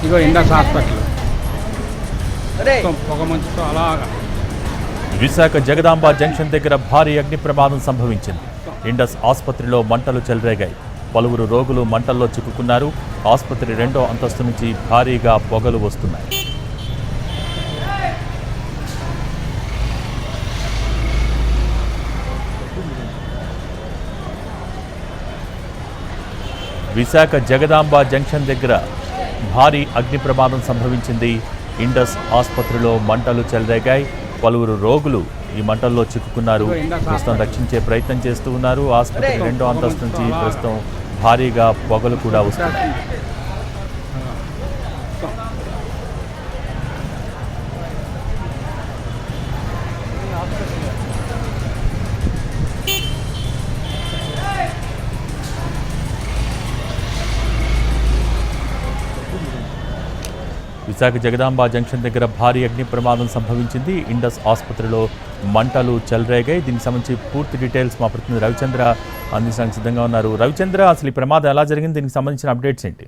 ఇగో Indus hospital పొగ మంచుతో అలాగా. విశాఖ జగదాంబ జంక్షన్ దగ్గర భారీ అగ్ని ప్రమాదం సంభవించింది. ఇండస్ ఆసుపత్రిలో మంటలు చెలరేగాయి. పలువురు రోగులు మంటల్లో చిక్కుకున్నారు. ఆసుపత్రి 2వ అంతస్తు నుంచి భారీగా పొగలు వస్తున్నాయి. విశాఖ జగదాంబ జంక్షన్ దగ్గర భారీ అగ్ని ప్రమాదం సంభవించింది. ఇండస్ ఆసుపత్రిలో మంటలు చెలరేగాయి. పలువురు రోగులు ఈ మంటల్లో చిక్కుకున్నారు. ప్రస్తుతం రక్షించే ప్రయత్నం చేస్తూ ఉన్నారు. ఆసుపత్రి 2వ అంతస్తు నుంచి ప్రస్తుతం భారీగా పొగలు కూడా వస్తున్నాయి. విశాఖ జగదాంబ జంక్షన్ దగ్గర భారీ అగ్ని ప్రమాదం సంభవించింది. ఇండస్ ఆసుపత్రిలో మంటలు చెలరేగాయి. దీనికి సంబంధించి పూర్తి డీటెయిల్స్ మా ప్రతినిధి రవిచంద్ర అందించడానికి సిద్ధంగా ఉన్నారు. రవిచంద్ర, అసలు ఈ ప్రమాదం ఎలా జరిగింది? దీనికి సంబంధించిన అప్డేట్స్ ఏంటి?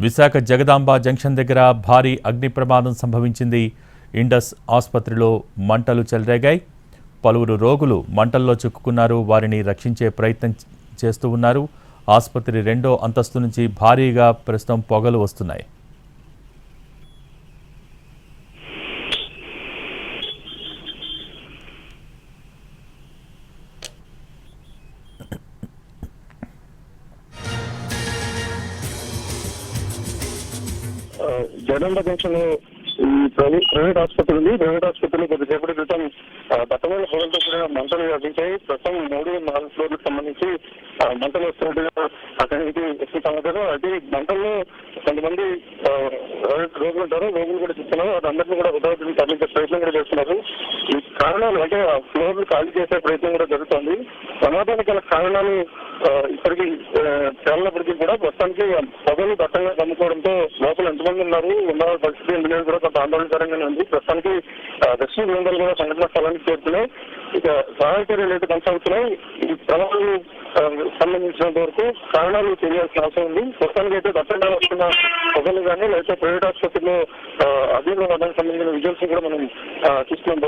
విశాఖ జగదాంబ జంక్షన్ దగ్గర భారీ అగ్ని ప్రమాదం సంభవించింది. ఇండస్ ఆసుపత్రిలో మంటలు చెలరేగాయి. పలువురు రోగులు మంటల్లో చిక్కుకున్నారు. వారిని రక్షించే ప్రయత్నం చేస్తూ ఉన్నారు. ఆసుపత్రి 2వ అంతస్తు నుంచి భారీగా ప్రస్తుతం పొగలు వస్తున్నాయి. జగదాంబ జంక్షన్ ఈ ప్రైవేట్ ఆసుపత్రి ఉంది. ప్రైవేట్ ఆసుపత్రిలో కొద్దిసేపటి క్రితం దట్టమైన పొగలతో కూడా మంటలు వ్యాపించాయి. ప్రస్తుతం 3, 4 ఫ్లోర్లకు సంబంధించి మంటలు వస్తున్నట్టుగా అక్కడి నుంచి వస్తున్న సమాచారం. అయితే మంటల్లో కొంతమంది రోగులు ఉంటారు, రోగులు కూడా చెప్తున్నారు. వారందరినీ కూడా హుటాహుటిని తరలించే ప్రయత్నం కూడా చేస్తున్నారు. ఈ కారణాలు అంటే ఆ ఫ్లోర్లు ఖాళీ చేసే ప్రయత్నం కూడా జరుగుతుంది. ప్రమాదానికి గల కారణాలు ఇప్పటికీ తేలినప్పటికీ కూడా ప్రస్తుతానికి పొగలు దట్టంగా కమ్ముకోవడంతో లోపల ఎంతమంది ఉన్నారు, ఉన్న పరిస్థితి ఎందుకు కూడా కొంత ఆందోళనకరంగానే ఉంది. ప్రస్తుతానికి రెస్క్యూ బృందాలు కూడా సంఘటన స్థలానికి చేరుతున్నాయి. ఇక సహాయ చర్యలు అయితే కొనసాగుతున్నాయి. ఈ ప్రమాదం సంబంధించినంత వరకు కారణాలు తెలియాల్సిన అవసరం ఉంది. ప్రస్తుతానికి అయితే దట్టంగా వస్తున్న పొగలు కానీ లేకపోతే ప్రైవేట్ ఆసుపత్రిలో అగ్నిప్రమాదానికి సంబంధించిన విజువల్స్ కూడా మనం చూస్తున్నాం.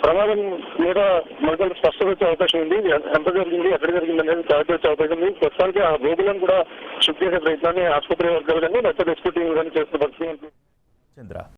ప్రమాదం మీద మనకు స్పష్టత వచ్చే అవకాశం ఉంది. ఎంత జరిగింది, ఎక్కడ జరిగింది అనేది క్లారిటీ వచ్చే అవకాశం ఉంది. ప్రస్తుతానికి ఆ రోగులను కూడా శుద్ధి చేసే ప్రయత్నాన్ని ఆసుపత్రి వర్గాలు కానీ లేకపోతే రెస్క్యూ టీం కానీ చేస్తున్న పరిస్థితి.